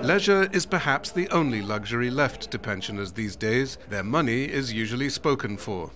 Leisure is perhaps the only luxury left to pensioners these days. Their money is usually spoken for.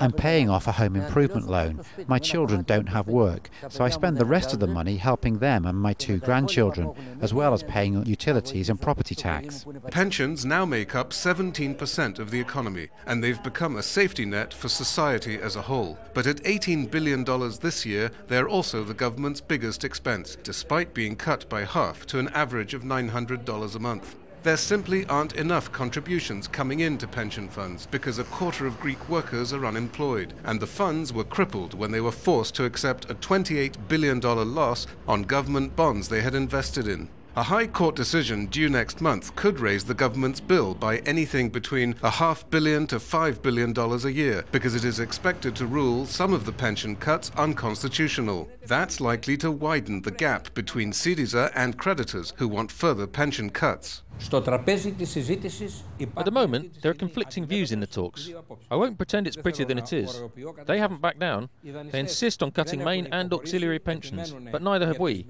I'm paying off a home improvement loan. My children don't have work, so I spend the rest of the money helping them and my 2 grandchildren, as well as paying utilities and property tax. Pensions now make up 17% of the economy, and they've become a safety net for society as a whole. But at $18 billion this year, they're also the government's biggest expense, despite being cut by half to an average of $900 a month. There simply aren't enough contributions coming into pension funds because a quarter of Greek workers are unemployed, and the funds were crippled when they were forced to accept a $28 billion loss on government bonds they had invested in. A High Court decision due next month could raise the government's bill by anything between $500 million to $5 billion a year, because it is expected to rule some of the pension cuts unconstitutional. That's likely to widen the gap between Syriza and creditors who want further pension cuts. At the moment, there are conflicting views in the talks. I won't pretend it's prettier than it is. They haven't backed down. They insist on cutting main and auxiliary pensions, but neither have we.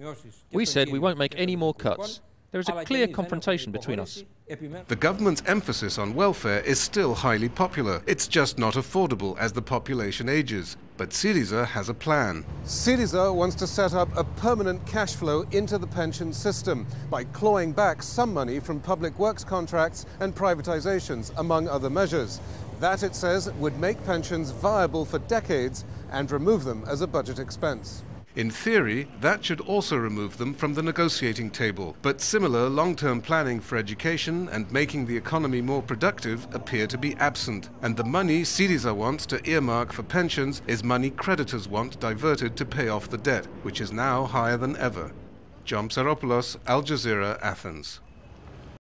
We said we won't make any more cuts. There is a clear confrontation between us. The government's emphasis on welfare is still highly popular. It's just not affordable as the population ages. But Syriza has a plan. Syriza wants to set up a permanent cash flow into the pension system by clawing back some money from public works contracts and privatizations, among other measures. That, it says, would make pensions viable for decades and remove them as a budget expense. In theory, that should also remove them from the negotiating table, but similar long-term planning for education and making the economy more productive appear to be absent. And the money Syriza wants to earmark for pensions is money creditors want diverted to pay off the debt, which is now higher than ever. Psaropoulos, Al Jazeera, Athens.